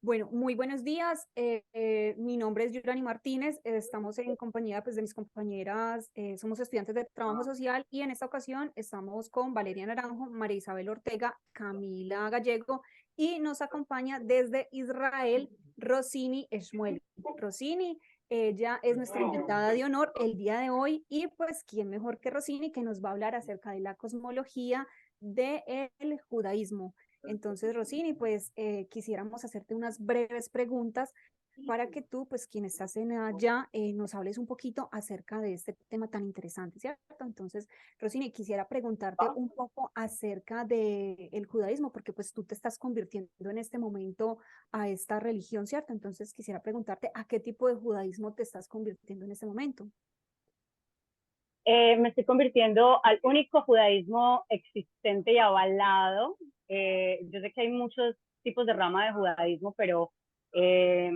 Bueno, muy buenos días. Mi nombre es Yurani Martínez. Estamos en compañía pues, de mis compañeras. Somos estudiantes de trabajo social y en esta ocasión estamos con Valeria Naranjo, María Isabel Ortega, Camila Gallego y nos acompaña desde Israel Rosini Shmuel. Rosini, ella es nuestra invitada de honor el día de hoy y pues quién mejor que Rosini que nos va a hablar acerca de la cosmología del judaísmo. Entonces, Rosini, pues quisiéramos hacerte unas breves preguntas para que tú, pues quien estás en allá, nos hables un poquito acerca de este tema tan interesante, ¿cierto? Entonces, Rosini, quisiera preguntarte un poco acerca del judaísmo, porque pues tú te estás convirtiendo en este momento a esta religión, ¿cierto? Entonces, quisiera preguntarte a qué tipo de judaísmo te estás convirtiendo en este momento. Me estoy convirtiendo al único judaísmo existente y avalado. Yo sé que hay muchos tipos de rama de judaísmo, pero eh,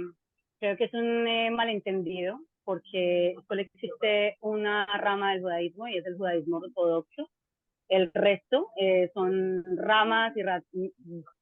creo que es un malentendido porque solo existe una rama del judaísmo y es el judaísmo ortodoxo. El resto son ramas y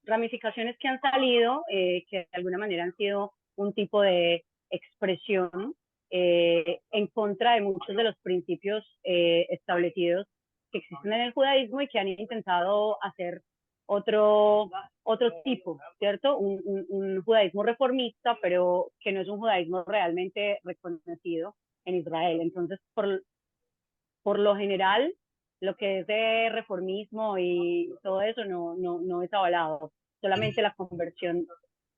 ramificaciones que han salido, que de alguna manera han sido un tipo de expresión en contra de muchos de los principios establecidos que existen en el judaísmo y que han intentado hacer otro, otro tipo, ¿cierto? Un judaísmo reformista, pero que no es un judaísmo realmente reconocido en Israel. Entonces, por lo general, lo que es de reformismo y todo eso no es avalado. Solamente la conversión,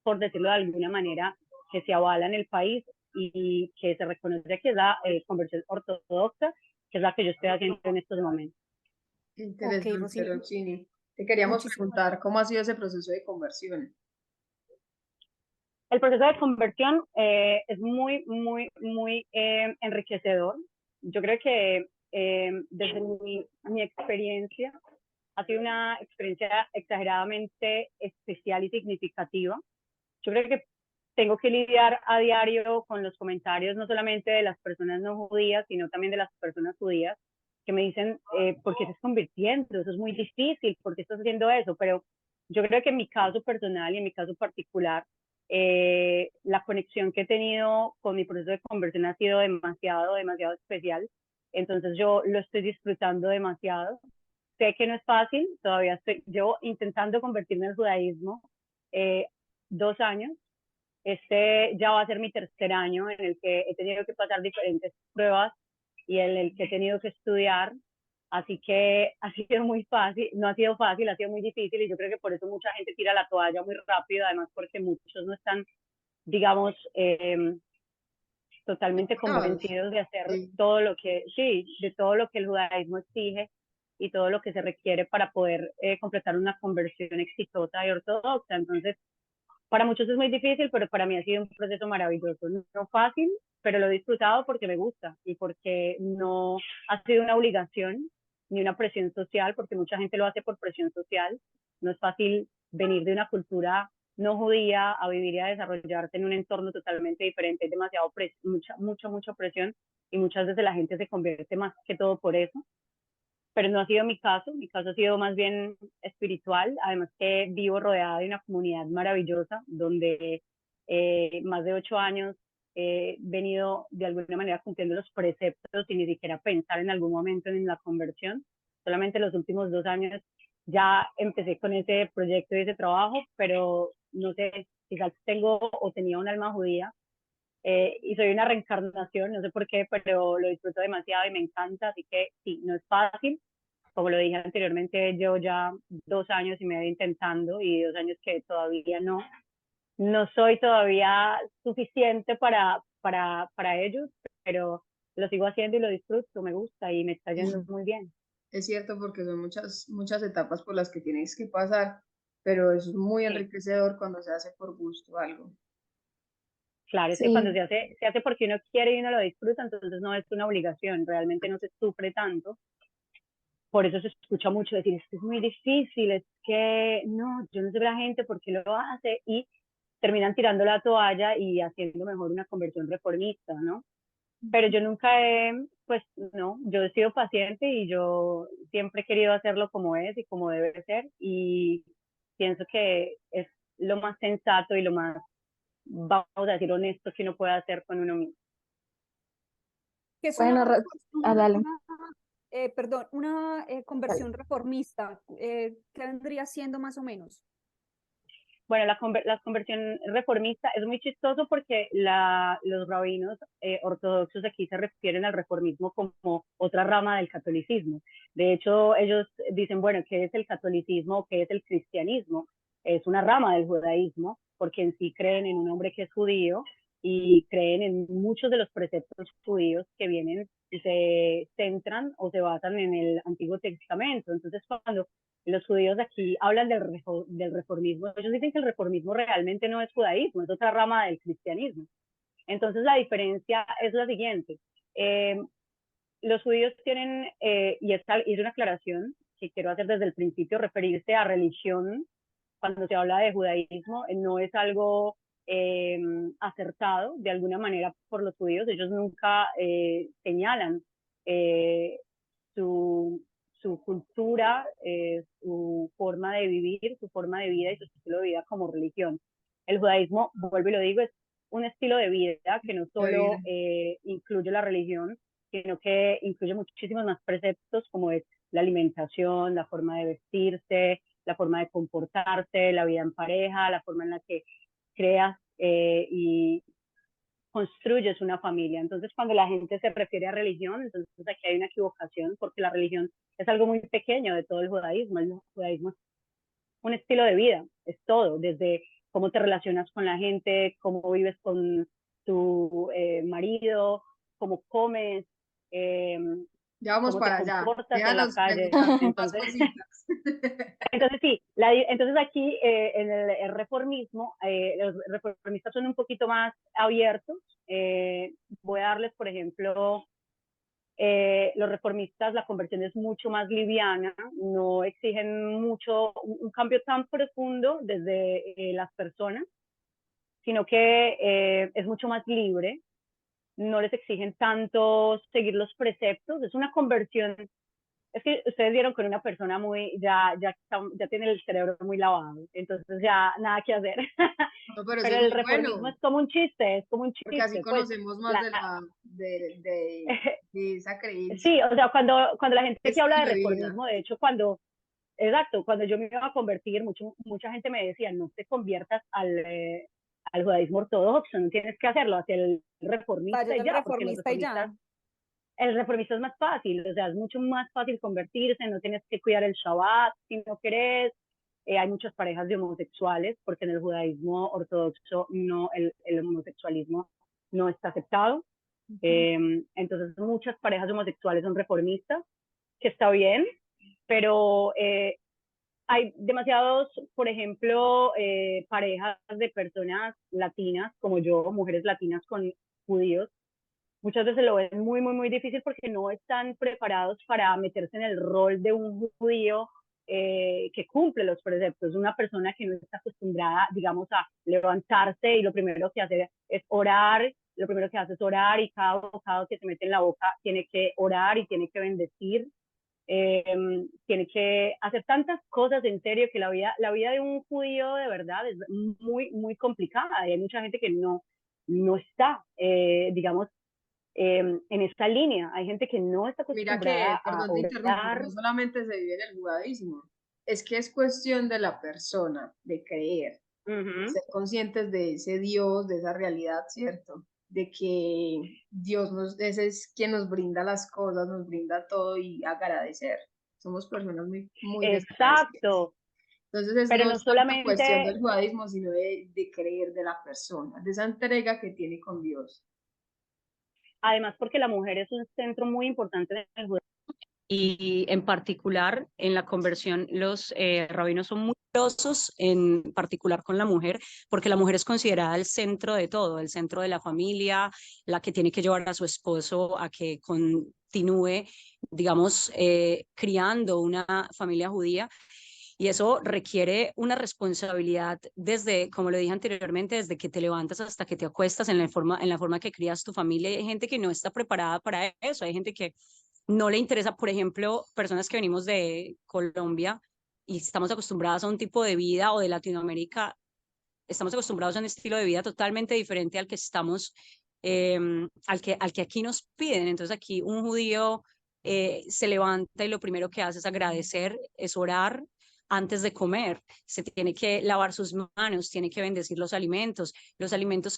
por decirlo de alguna manera, que se avala en el país y que se reconoce que es la conversión ortodoxa, que es la que yo estoy haciendo en estos momentos. Ok, Interesante, Rosini, Roxini. Te queríamos muchísimas. preguntar cómo ha sido ese proceso de conversión. El proceso de conversión es muy enriquecedor. Yo creo que desde mi experiencia, ha sido una experiencia exageradamente especial y significativa. Yo creo que tengo que lidiar a diario con los comentarios no solamente de las personas no judías, sino también de las personas judías que me dicen, ¿por qué te estás convirtiendo? Eso es muy difícil, ¿por qué estás haciendo eso? Pero yo creo que en mi caso personal y en mi caso particular, la conexión que he tenido con mi proceso de conversión ha sido demasiado especial. Entonces yo lo estoy disfrutando demasiado. Sé que no es fácil, todavía estoy yo intentando convertirme al judaísmo 2 años. Este ya va a ser mi tercer año en el que he tenido que pasar diferentes pruebas y en el que he tenido que estudiar. Así que ha sido muy fácil, no ha sido fácil, ha sido muy difícil y yo creo que por eso mucha gente tira la toalla muy rápido, además porque muchos no están, digamos, totalmente Conectados. convencidos de hacer Sí. todo lo que, sí, de todo lo que el judaísmo exige y todo lo que se requiere para poder completar una conversión exitosa y ortodoxa. Entonces, para muchos es muy difícil, pero para mí ha sido un proceso maravilloso. No fácil, pero lo he disfrutado porque me gusta y porque no ha sido una obligación ni una presión social, porque mucha gente lo hace por presión social. No es fácil venir de una cultura no judía a vivir y a desarrollarte en un entorno totalmente diferente. Es demasiado mucha presión y muchas veces la gente se convierte más que todo por eso, pero no ha sido mi caso ha sido más bien espiritual, además que vivo rodeada de una comunidad maravillosa donde más de 8 años he venido de alguna manera cumpliendo los preceptos sin ni siquiera pensar en algún momento en la conversión. Solamente los últimos 2 años ya empecé con ese proyecto y ese trabajo, pero no sé, quizás tengo o tenía un alma judía y soy una reencarnación, no sé por qué, pero lo disfruto demasiado y me encanta, así que sí, no es fácil. Como lo dije anteriormente, yo ya 2 años y medio intentando y 2 años que todavía no soy todavía suficiente para ellos, pero lo sigo haciendo y lo disfruto, me gusta y me está yendo Sí. muy bien. Es cierto porque son muchas etapas por las que tienes que pasar, pero es muy Sí, enriquecedor cuando se hace por gusto algo. claro, es que cuando Sí. se hace porque uno quiere y uno lo disfruta, entonces no es una obligación, realmente no se sufre tanto. Por eso se escucha mucho decir, es que es muy difícil, es que no, yo no sé la gente por qué lo hace y terminan tirando la toalla y haciendo mejor una conversión reformista, ¿no? Pero yo nunca pues no, yo he sido paciente y yo siempre he querido hacerlo como es y como debe ser y pienso que es lo más sensato y lo más vamos a decir, honesto que uno puede hacer con uno mismo. ¿Qué es Bueno, dale. perdón, una conversión reformista? ¿Qué vendría siendo más o menos? Bueno, la conversión reformista es muy chistoso porque los rabinos ortodoxos aquí se refieren al reformismo como otra rama del catolicismo. De hecho, ellos dicen, bueno, ¿qué es el catolicismo? ¿Qué es el cristianismo? Es una rama del judaísmo, porque en sí creen en un hombre que es judío y creen en muchos de los preceptos judíos que vienen y se centran o se basan en el Antiguo Testamento. Entonces, cuando los judíos aquí hablan del reformismo, ellos dicen que el reformismo realmente no es judaísmo, es otra rama del cristianismo. Entonces la diferencia es la siguiente. Los judíos tienen, y es una aclaración que quiero hacer desde el principio, referirse a religión cuando se habla de judaísmo, no es algo acertado de alguna manera por los judíos. Ellos nunca señalan eh, su, su cultura, su forma de vivir, su forma de vida y su estilo de vida como religión. El judaísmo, vuelvo y lo digo, es un estilo de vida que no solo incluye la religión, sino que incluye muchísimos más preceptos como es la alimentación, la forma de vestirse, la forma de comportarse, la vida en pareja, la forma en la que creas y construyes una familia. Entonces, cuando la gente se refiere a religión, entonces aquí hay una equivocación, porque la religión es algo muy pequeño de todo el judaísmo. El judaísmo es un estilo de vida, es todo, desde cómo te relacionas con la gente, cómo vives con tu marido, cómo comes, Ya vamos cómo te para allá. comportas en la Déjanos calle. preguntar más Entonces, cositas. entonces sí, entonces aquí en el reformismo, los reformistas son un poquito más abiertos. Voy a darles, por ejemplo, los reformistas, la conversión es mucho más liviana, no exigen mucho, un cambio tan profundo desde las personas, sino que es mucho más libre, no les exigen tanto seguir los preceptos, es una conversión. Es que ustedes vieron con una persona ya tiene el cerebro muy lavado, entonces ya nada que hacer. No, pero eso Pero es el muy reformismo bueno, es como un chiste, porque así pues. conocemos más de esa creencia. Sí, o sea, cuando la gente que habla Estilo de de vida. reformismo, de hecho, cuando yo me iba a convertir, mucha gente me decía, no te conviertas al judaísmo ortodoxo, no tienes que hacerlo hacia el reformista Vaya y del ya, porque reformista y ya. el reformista es más fácil, o sea, es mucho más fácil convertirse, no tienes que cuidar el Shabbat si no querés. Hay muchas parejas de homosexuales, porque en el judaísmo ortodoxo no, el homosexualismo no está aceptado. Entonces, muchas parejas homosexuales son reformistas, que está bien, pero hay demasiados, por ejemplo, parejas de personas latinas, como yo, mujeres latinas con judíos, muchas veces lo ven muy, muy, muy difícil porque no están preparados para meterse en el rol de un judío que cumple los preceptos, una persona que no está acostumbrada, digamos, a levantarse y lo primero que hace es orar, lo primero que hace es orar y cada bocado que se mete en la boca tiene que orar y tiene que bendecir, tiene que hacer tantas cosas en serio que la vida de un judío de verdad es muy, muy complicada y hay mucha gente que no está, digamos, en esta línea. Hay gente que no está Mira que, acostumbrada a perdón te interrumpo, orar. no solamente se vive en el judaísmo, es que es cuestión de la persona, de creer, Uh-huh. ser conscientes de ese Dios, de esa realidad, ¿cierto? De que ese es quien nos brinda las cosas, nos brinda todo y agradecer. Somos personas muy, muy desagradecidas. Exacto, Entonces, pero no no es tanto cuestión solamente, del judaísmo, sino de creer de la persona, de esa entrega que tiene con Dios. además porque la mujer es un centro muy importante en el judaísmo y en particular en la conversión los rabinos son muy celosos en particular con la mujer porque la mujer es considerada el centro de todo, el centro de la familia, la que tiene que llevar a su esposo a que continúe, digamos, criando una familia judía. Y eso requiere una responsabilidad desde, como lo dije anteriormente, desde que te levantas hasta que te acuestas en la forma que crías tu familia. Y hay gente que no está preparada para eso. Hay gente que no le interesa, por ejemplo, personas que venimos de Colombia y estamos acostumbradas a un tipo de vida o de Latinoamérica. estamos acostumbrados a un estilo de vida totalmente diferente al que estamos, al que aquí nos piden. Entonces aquí un judío se levanta y lo primero que hace es agradecer, es orar antes de comer, se tiene que lavar sus manos, tiene que bendecir los alimentos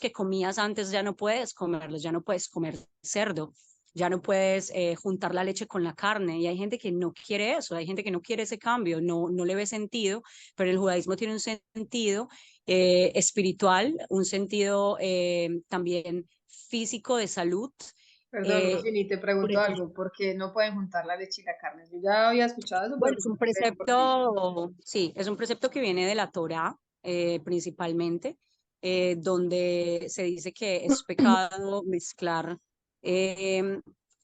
que comías antes ya no puedes comerlos, ya no puedes comer cerdo, ya no puedes juntar la leche con la carne, y hay gente que no quiere eso, hay gente que no quiere ese cambio, no le ve sentido, pero el judaísmo tiene un sentido espiritual, un sentido también físico de salud. Perdón, Rosini, te pregunto algo, ¿por qué no pueden juntar la leche y la carne? Yo ya había escuchado eso, pero Bueno, es un no sé por qué. precepto, sí, es un precepto que viene de la Torá, principalmente, donde se dice que es pecado mezclar eh,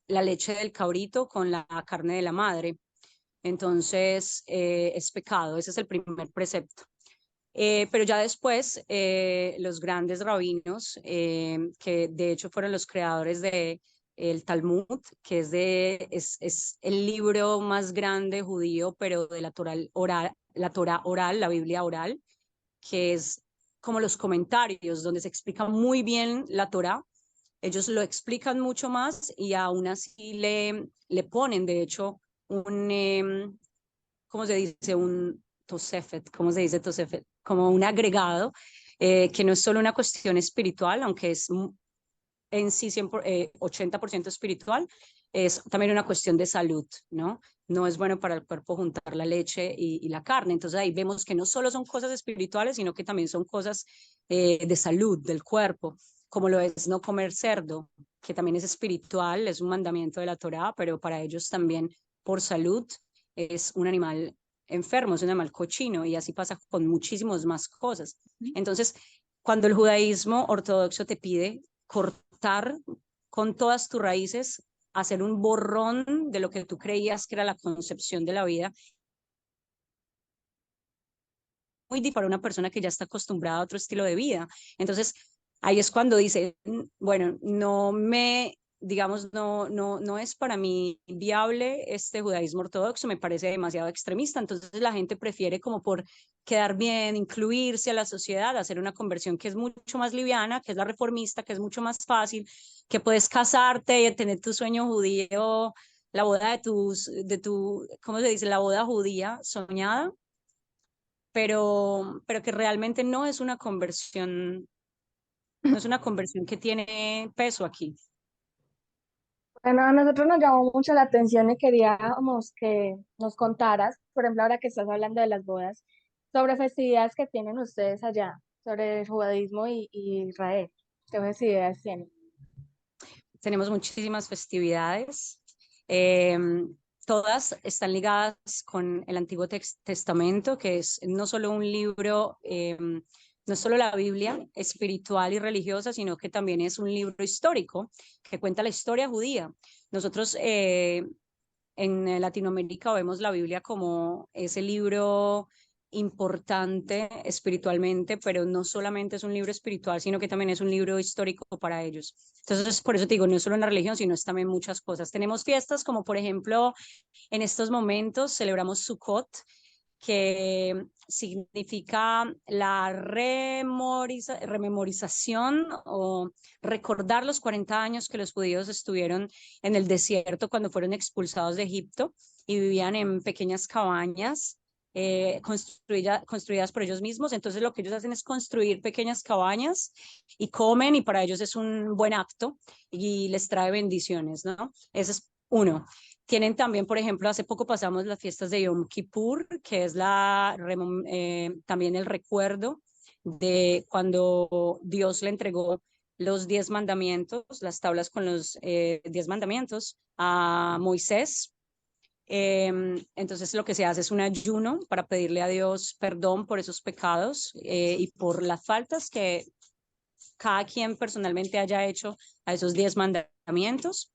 la leche del cabrito con la carne de la madre. Entonces, es pecado, ese es el primer precepto. Pero ya después, los grandes rabinos, que de hecho fueron los creadores de el Talmud, que es el libro más grande judío, pero de la Torah oral, la Biblia oral, que es como los comentarios, donde se explica muy bien la Torah. Ellos lo explican mucho más y aún así le ponen, de hecho, ¿cómo se dice? Un tosefet, ¿cómo se dice tosefet? Como un agregado, que no es solo una cuestión espiritual, aunque es en sí 80% espiritual, es también una cuestión de salud, ¿no? No es bueno para el cuerpo juntar la leche y la carne. Entonces ahí vemos que no solo son cosas espirituales, sino que también son cosas de salud del cuerpo, como lo es no comer cerdo, que también es espiritual, es un mandamiento de la Torá, pero para ellos también por salud es un animal enfermo, es un animal cochino, y así pasa con muchísimas más cosas. Entonces, cuando el judaísmo ortodoxo te pide cortar con todas tus raíces, hacer un borrón de lo que tú creías que era la concepción de la vida, muy difícil para una persona que ya está acostumbrada a otro estilo de vida. Entonces, ahí es cuando dice, bueno, digamos, no es para mí viable este judaísmo ortodoxo, me parece demasiado extremista, entonces la gente prefiere como por quedar bien, incluirse a la sociedad, hacer una conversión que es mucho más liviana, que es la reformista, que es mucho más fácil, que puedes casarte y tener tu sueño judío, la boda ¿cómo se dice? La boda judía soñada, pero que realmente no es una conversión que tiene peso aquí. Bueno, a nosotros nos llamó mucho la atención y queríamos que nos contaras, por ejemplo, ahora que estás hablando de las bodas, sobre festividades que tienen ustedes allá, sobre el judaísmo y Israel. ¿Qué festividades tienen? Tenemos muchísimas festividades. eh, Todas están ligadas con el Antiguo Testamento, que es no solo un libro, no es solo la Biblia espiritual y religiosa, sino que también es un libro histórico que cuenta la historia judía. Nosotros en Latinoamérica vemos la Biblia como ese libro importante espiritualmente, pero no solamente es un libro espiritual, sino que también es un libro histórico para ellos. Entonces, por eso te digo, no es solo una religión, sino es también muchas cosas. Tenemos fiestas como, por ejemplo, en estos momentos celebramos Sukkot, que significa la rememorización o recordar los 40 años que los judíos estuvieron en el desierto cuando fueron expulsados de Egipto y vivían en pequeñas cabañas construidas por ellos mismos. Entonces lo que ellos hacen es construir pequeñas cabañas y comen, y para ellos es un buen acto y les trae bendiciones, ¿no? Ese es uno. Tienen también, por ejemplo, hace poco pasamos las fiestas de Yom Kippur, que es también el recuerdo de cuando Dios le entregó los 10 mandamientos, las tablas con los 10 mandamientos a Moisés. Entonces lo que se hace es un ayuno para pedirle a Dios perdón por esos pecados y por las faltas que cada quien personalmente haya hecho a esos 10 mandamientos.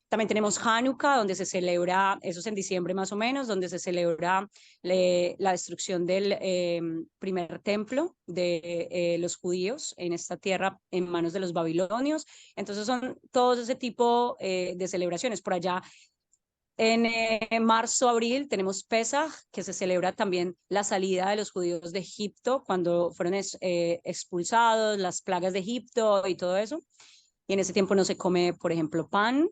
También tenemos Hanukkah, donde se celebra, eso es en diciembre más o menos, donde se celebra la destrucción del primer templo de los judíos en esta tierra en manos de los babilonios. Entonces son todos ese tipo de celebraciones. Por allá En marzo, abril tenemos Pesaj, que se celebra también la salida de los judíos de Egipto cuando fueron expulsados, las plagas de Egipto y todo eso. Y en ese tiempo no se come, por ejemplo, pan,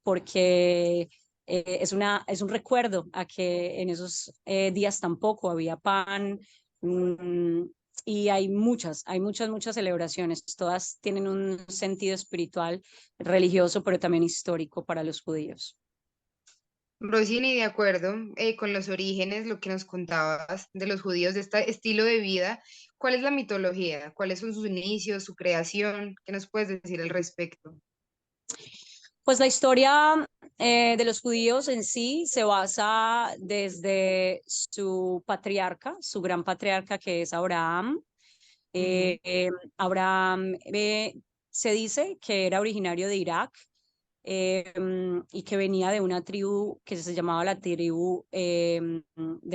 porque es un recuerdo a que en esos días tampoco había pan. Y hay muchas celebraciones. Todas tienen un sentido espiritual, religioso, pero también histórico para los judíos. Rosini, de acuerdo con los orígenes, lo que nos contabas de los judíos, de este estilo de vida, ¿cuál es la mitología? ¿Cuáles son sus inicios, su creación? ¿Qué nos puedes decir al respecto? Pues la historia de los judíos en sí se basa desde su patriarca, su gran patriarca que es Abraham. Abraham se dice que era originario de Irak y que venía de una tribu que se llamaba la tribu de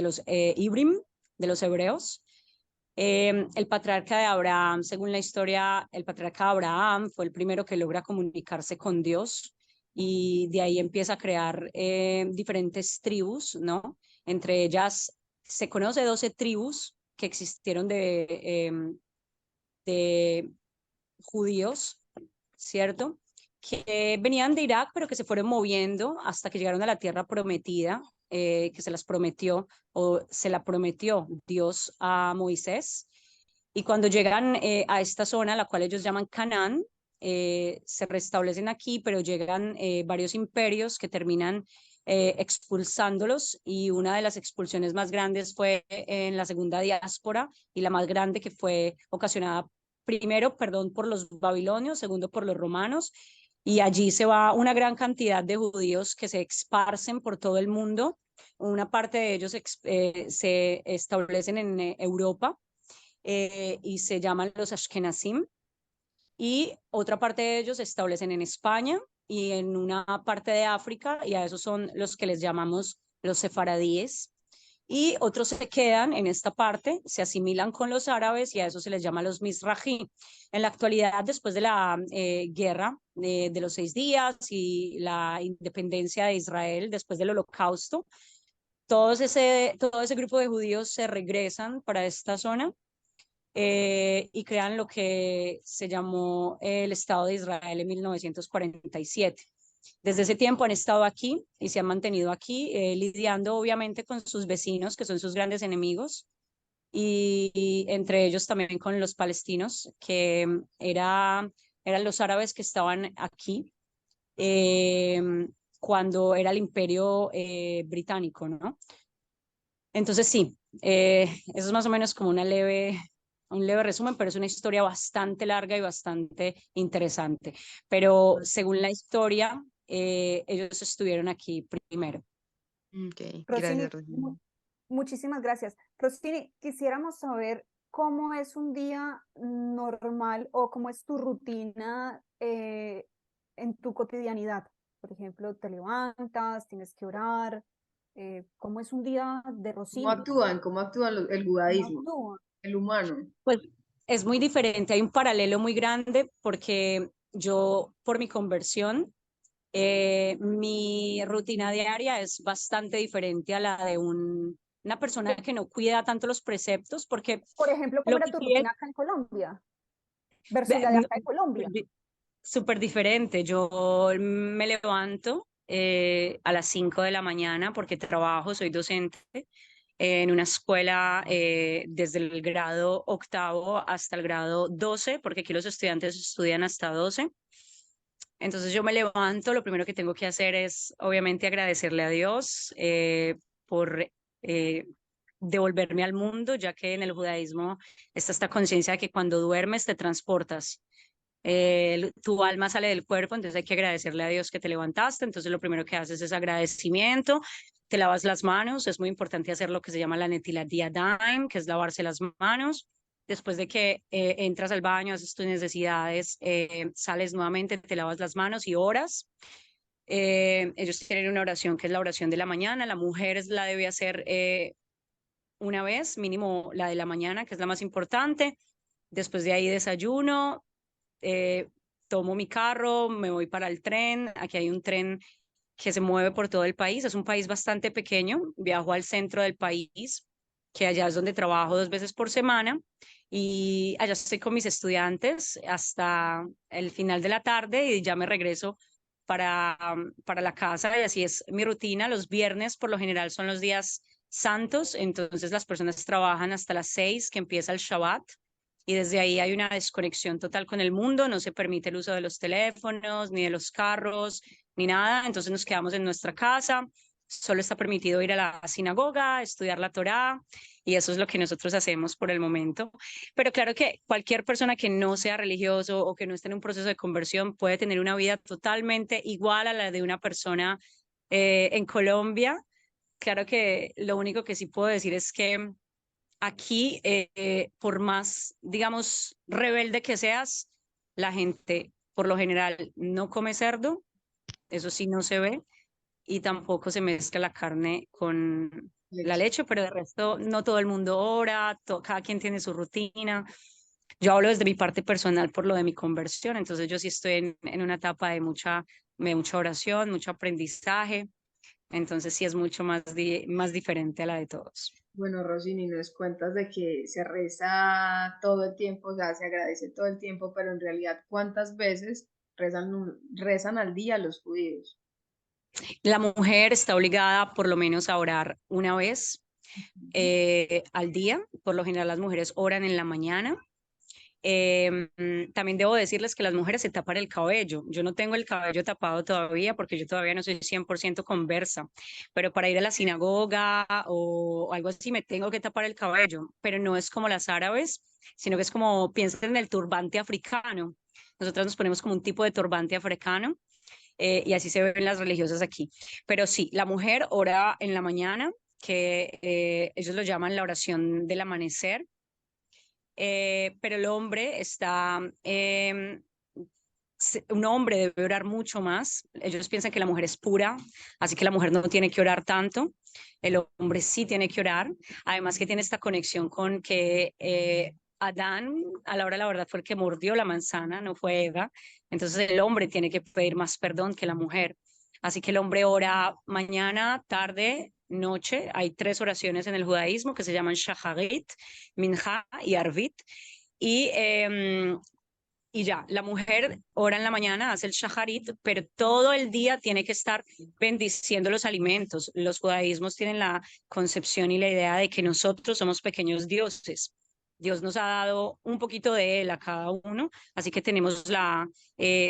los Ibrim, de los hebreos. El patriarca de Abraham, según la historia, el patriarca de Abraham fue el primero que logra comunicarse con Dios y de ahí empieza a crear diferentes tribus, ¿no? Entre ellas se conoce 12 tribus que existieron de judíos, ¿cierto? Que venían de Irak, pero que se fueron moviendo hasta que llegaron a la tierra prometida, que se las prometió o se la prometió Dios a Moisés. Y cuando llegan a esta zona, la cual ellos llaman Canaán, se restablecen aquí, pero llegan varios imperios que terminan expulsándolos y una de las expulsiones más grandes fue en la segunda diáspora y la más grande que fue ocasionada primero, perdón, por los babilonios, segundo por los romanos, y allí se va una gran cantidad de judíos que se esparcen por todo el mundo. Una parte de ellos se establecen en Europa y se llaman los Ashkenazim, y otra parte de ellos se establecen en España y en una parte de África, y a esos son los que les llamamos los sefaradíes. Y otros se quedan en esta parte, se asimilan con los árabes y a eso se les llama los Mizrahi. En la actualidad, después de la guerra de los 6 días y la independencia de Israel después del Holocausto, todo ese grupo de judíos se regresan para esta zona y crean lo que se llamó el Estado de Israel en 1947. Desde ese tiempo han estado aquí y se han mantenido aquí, lidiando obviamente con sus vecinos, que son sus grandes enemigos, y entre ellos también con los palestinos, que eran los árabes que estaban aquí cuando era el imperio británico, ¿no? Entonces sí, eso es más o menos como un leve resumen, pero es una historia bastante larga y bastante interesante. Pero según la historia, ellos estuvieron aquí primero. Ok, Rosini, gracias, Rosini. muchísimas gracias. Rosini, quisiéramos saber cómo es un día normal o cómo es tu rutina en tu cotidianidad. Por ejemplo, te levantas, tienes que orar. ¿Cómo es un día de ¿Cómo Rosini? actúan? ¿Cómo actúa el ¿Cómo judaísmo? actúa? El humano. Pues es muy diferente, hay un paralelo muy grande porque yo, por mi conversión, mi rutina diaria es bastante diferente a la de una persona que no cuida tanto los preceptos, porque Por ejemplo, ¿cómo lo era que tu quiere rutina acá en Colombia versus la de acá en Colombia? súper diferente. Yo me levanto a las 5 de la mañana porque trabajo, soy docente en una escuela desde el grado octavo hasta el grado 12, porque aquí los estudiantes estudian hasta 12. Entonces yo me levanto, lo primero que tengo que hacer es obviamente agradecerle a Dios por devolverme al mundo, ya que en el judaísmo está esta conciencia de que cuando duermes te transportas. Tu alma sale del cuerpo, entonces hay que agradecerle a Dios que te levantaste. Entonces lo primero que haces es agradecimiento, te lavas las manos, es muy importante hacer lo que se llama la Netilat Yadayim, que es lavarse las manos. Después de que entras al baño, haces tus necesidades, sales nuevamente, te lavas las manos y oras. Ellos tienen una oración que es la oración de la mañana. La mujer la debe hacer una vez, mínimo la de la mañana, que es la más importante. Después de ahí desayuno, tomo mi carro, me voy para el tren. Aquí hay un tren que se mueve por todo el país. Es un país bastante pequeño. Viajo al centro del país, que allá es donde trabajo 2 veces por semana. Y allá estoy con mis estudiantes hasta el final de la tarde y ya me regreso para la casa. Y así es mi rutina. Los viernes por lo general son los días santos, entonces las personas trabajan hasta las 6 que empieza el Shabbat. Y desde ahí hay una desconexión total con el mundo, no se permite el uso de los teléfonos, ni de los carros, ni nada. Entonces nos quedamos en nuestra casa, solo está permitido ir a la sinagoga, estudiar la Torá, y eso es lo que nosotros hacemos por el momento. Pero claro que cualquier persona que no sea religioso o que no esté en un proceso de conversión puede tener una vida totalmente igual a la de una persona en Colombia. Claro que lo único que sí puedo decir es que aquí, por más, digamos, rebelde que seas, la gente por lo general no come cerdo, eso sí no se ve, y tampoco se mezcla la carne con la Leche. leche, pero de resto no todo el mundo ora, cada quien tiene su rutina. Yo hablo desde mi parte personal por lo de mi conversión, entonces yo sí estoy en una etapa de mucha oración, mucho aprendizaje, entonces sí es mucho más diferente a la de todos. Bueno, Rosini, nos cuentas de que se reza todo el tiempo, o sea, se agradece todo el tiempo, pero en realidad, ¿cuántas veces rezan al día los judíos? La mujer está obligada por lo menos a orar una vez al día. Por lo general las mujeres oran en la mañana. También debo decirles que las mujeres se tapan el cabello. Yo no tengo el cabello tapado todavía porque yo todavía no soy 100% conversa, pero para ir a la sinagoga o algo así me tengo que tapar el cabello, pero no es como las árabes, sino que es como, piensen en el turbante africano. Nosotros nos ponemos como un tipo de turbante africano y así se ven las religiosas aquí. Pero sí, la mujer ora en la mañana, que ellos lo llaman la oración del amanecer, pero el hombre está, un hombre debe orar mucho más. Ellos piensan que la mujer es pura, así que la mujer no tiene que orar tanto. El hombre sí tiene que orar. Además que tiene esta conexión con que Adán, a la hora de la verdad, fue el que mordió la manzana, no fue Eva. Entonces el hombre tiene que pedir más perdón que la mujer. Así que el hombre ora mañana, tarde, noche. Hay 3 oraciones en el judaísmo que se llaman Shacharit, Minja y Arvit. Y, y ya, la mujer ora en la mañana, hace el shaharit, pero todo el día tiene que estar bendiciendo los alimentos. Los judaísmos tienen la concepción y la idea de que nosotros somos pequeños dioses. Dios nos ha dado un poquito de él a cada uno, así que tenemos la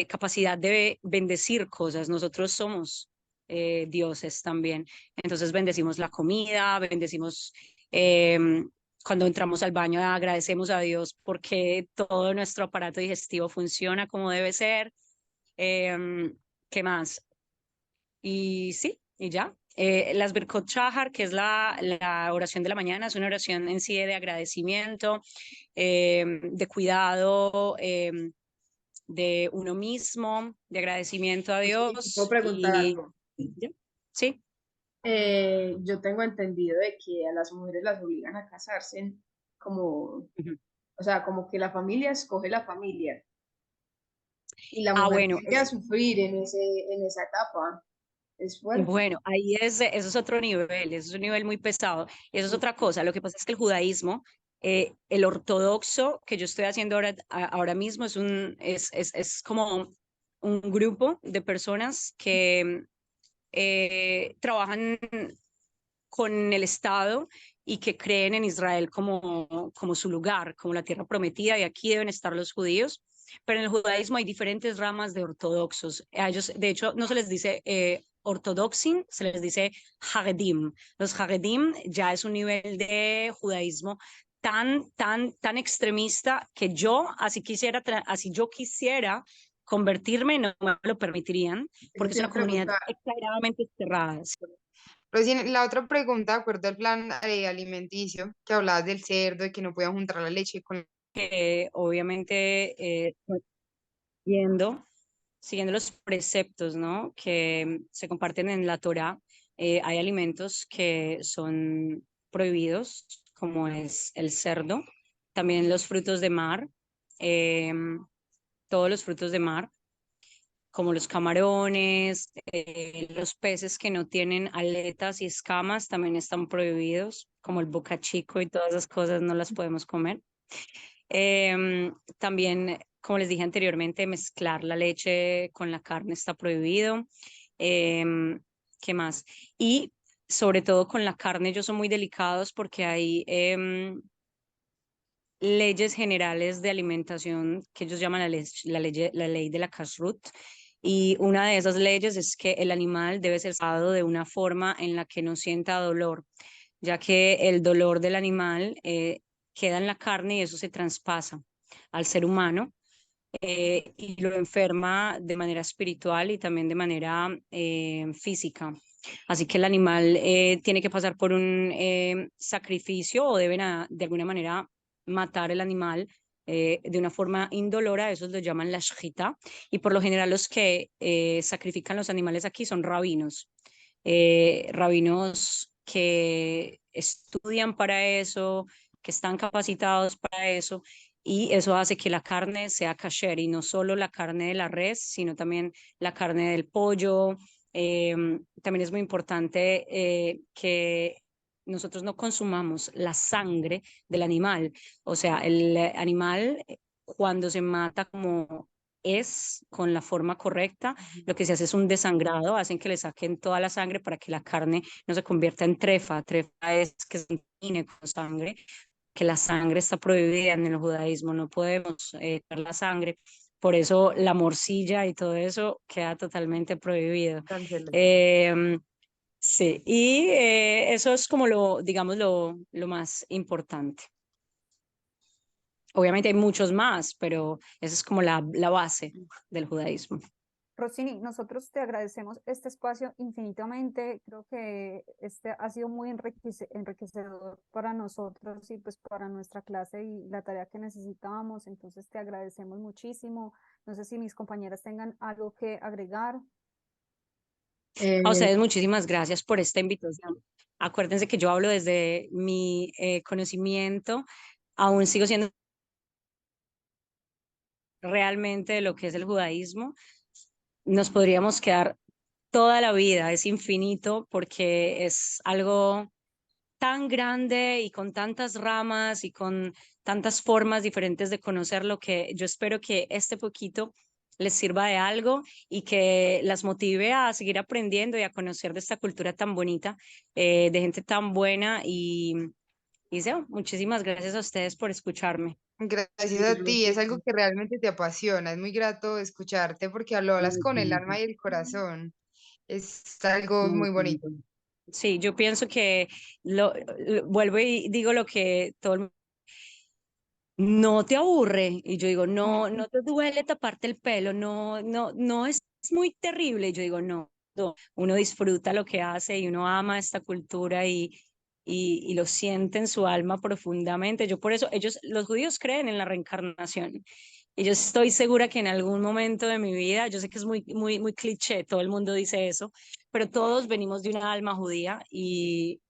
capacidad de bendecir cosas. Nosotros somos dioses también. Entonces bendecimos la comida, bendecimos cuando entramos al baño agradecemos a Dios porque todo nuestro aparato digestivo funciona como debe ser. ¿Qué más? Y sí, y ya. Las Birkot Shahar, que es la oración de la mañana, es una oración en sí de agradecimiento, de cuidado, de uno mismo, de agradecimiento a Rosini, ¿te puedo Dios. preguntar Y algo? ¿ya? Sí. Yo tengo entendido de que a las mujeres las obligan a casarse como, Ujú. o sea, como que la familia escoge la familia y la Ah, mujer bueno, tiene que sufrir en esa etapa. Es fuerte. bueno, ahí eso es otro nivel, eso es un nivel muy pesado. Y eso es otra cosa. Lo que pasa es que el judaísmo, el ortodoxo que yo estoy haciendo ahora mismo es como un grupo de personas que trabajan con el Estado y que creen en Israel como su lugar, como la tierra prometida, y aquí deben estar los judíos. Pero en el judaísmo hay diferentes ramas de ortodoxos. A ellos, de hecho, no se les dice ortodoxim, se les dice haredim. Los haredim ya es un nivel de judaísmo tan extremista que así yo quisiera convertirme, no me lo permitirían, Eso porque te es iba una a comunidad preguntar. exageradamente cerrada. Rosy, la otra pregunta, de acuerdo al plan alimenticio, que hablabas del cerdo, de que no podían juntar la leche con... Que obviamente siguiendo, siguiendo los preceptos, ¿no? Que se comparten en la Torá, hay alimentos que son prohibidos, como es el cerdo, también los frutos de mar, eh, todos los frutos de mar, como los camarones, los peces que no tienen aletas y escamas también están prohibidos, como el bocachico y todas esas cosas no las podemos comer. También, como les dije anteriormente, mezclar la leche con la carne está prohibido. ¿Qué más? Y sobre todo con la carne, ellos son muy delicados porque hay leyes generales de alimentación que ellos llaman la ley de la kashrut. Y una de esas leyes es que el animal debe ser tratado de una forma en la que no sienta dolor, ya que el dolor del animal queda en la carne y eso se traspasa al ser humano y lo enferma de manera espiritual y también de manera física. Así que el animal tiene que pasar por un sacrificio o deben de alguna manera matar el animal de una forma indolora, eso lo llaman la shjita, y por lo general los que sacrifican los animales aquí son rabinos que estudian para eso, que están capacitados para eso, y eso hace que la carne sea kasher, y no solo la carne de la res, sino también la carne del pollo. También es muy importante que nosotros no consumamos la sangre del animal. O sea, el animal cuando se mata como es con la forma correcta, lo que se hace es un desangrado, hacen que le saquen toda la sangre para que la carne no se convierta en trefa. Trefa es que se contamine con sangre, que la sangre está prohibida en el judaísmo, no podemos dar la sangre. Por eso la morcilla y todo eso queda totalmente prohibido. Cancela. Sí, y eso es como digamos, lo más importante. Obviamente hay muchos más, pero esa es como la base del judaísmo. Rossini, nosotros te agradecemos este espacio infinitamente. Creo que este ha sido muy enriquecedor para nosotros y pues para nuestra clase y la tarea que necesitábamos. Entonces te agradecemos muchísimo. No sé si mis compañeras tengan algo que agregar. A Eh, ustedes muchísimas gracias por esta invitación. Acuérdense que yo hablo desde mi conocimiento, aún sigo siendo realmente de lo que es el judaísmo. Nos podríamos quedar toda la vida, es infinito porque es algo tan grande y con tantas ramas y con tantas formas diferentes de conocerlo que yo espero que este poquito les sirva de algo y que las motive a seguir aprendiendo y a conocer de esta cultura tan bonita, de gente tan buena y Seo, muchísimas gracias a ustedes por escucharme. Gracias a ti, es algo que realmente te apasiona, es muy grato escucharte porque lo hablas con el alma y el corazón, es algo muy bonito. Sí, yo pienso que vuelvo y digo lo que todo el no te aburre. Y yo digo, no, no te duele taparte el pelo, no, no, no es muy terrible. Y yo digo, no, no, uno disfruta lo que hace y uno ama esta cultura y lo siente en su alma profundamente. Yo por eso, los judíos creen en la reencarnación. Y yo estoy segura que en algún momento de mi vida, yo sé que es muy, muy, muy cliché, todo el mundo dice eso, pero todos venimos de una alma judía y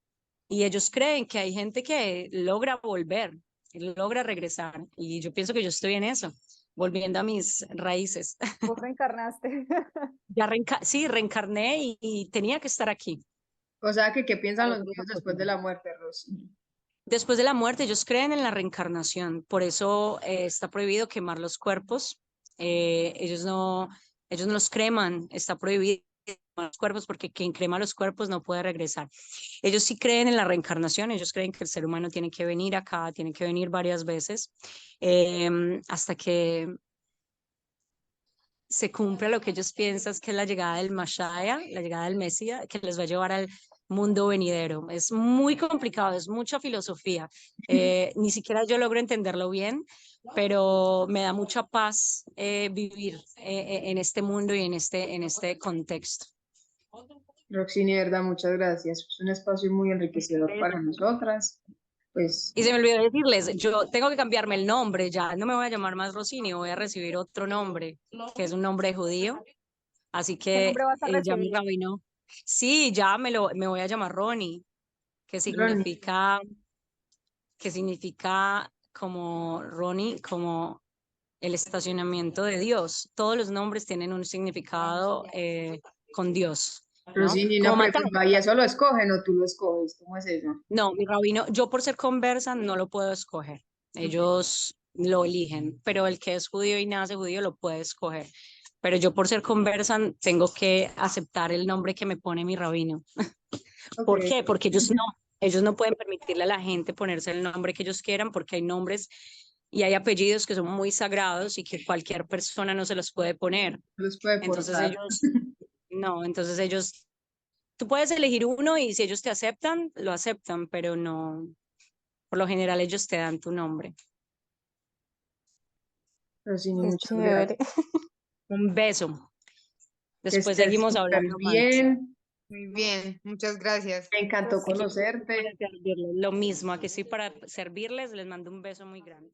ellos creen que hay gente que logra volver, logra regresar. Y yo pienso que yo estoy en eso, volviendo a mis raíces. Vos reencarnaste. Sí, reencarné y tenía que estar aquí. o sea, que ¿qué piensan Para los otras niños después de oportunidades. la muerte, Rosy? Después de la muerte, ellos creen en la reencarnación, por eso está prohibido quemar los cuerpos. Ellos no los creman, está prohibido quemar los cuerpos porque quien crema los cuerpos no puede regresar. Ellos sí creen en la reencarnación, ellos creen que el ser humano tiene que venir acá, tiene que venir varias veces hasta que se cumpla lo que ellos piensan que es la llegada del Mashiach, la llegada del Mesías, que les va a llevar al mundo venidero. Es muy complicado, es mucha filosofía. Ni siquiera yo logro entenderlo bien, pero me da mucha paz vivir en este mundo y en este contexto. Roxy, de verdad, muchas gracias. Es un espacio muy enriquecedor para nosotras. Pues, Y se me olvidó decirles, yo tengo que cambiarme el nombre, ya no me voy a llamar más Rossini, voy a recibir otro nombre, que es un nombre judío. Así ¿Qué que nombre vas a ya mi recibir? rabino, sí, ya me voy a llamar Ronnie, Ronnie, que significa como Ronnie, como el estacionamiento de Dios. Todos los nombres tienen un significado con Dios, ¿no? Rosini, Como una Matar. pregunta, ¿y eso lo escogen o tú lo escoges? ¿Cómo es eso? No, mi rabino, yo por ser conversa no lo puedo escoger. Ellos lo eligen, pero el que es judío y nace judío lo puede escoger. Pero yo por ser conversa tengo que aceptar el nombre que me pone mi rabino. ¿Por Ok. qué? Porque ellos no pueden permitirle a la gente ponerse el nombre que ellos quieran porque hay nombres y hay apellidos que son muy sagrados y que cualquier persona no se los puede poner. Los puede Entonces portar. entonces ellos, tú puedes elegir uno y si ellos te aceptan, lo aceptan, pero no, por lo general ellos te dan tu nombre. Rosini, Qué muchas chévere. gracias. Un beso. Que Después estés seguimos súper hablando más. bien. Muy bien, muchas gracias. Me encantó Aquí estoy conocerte. para servirles. Lo mismo, aquí estoy para servirles. Les mando un beso muy grande.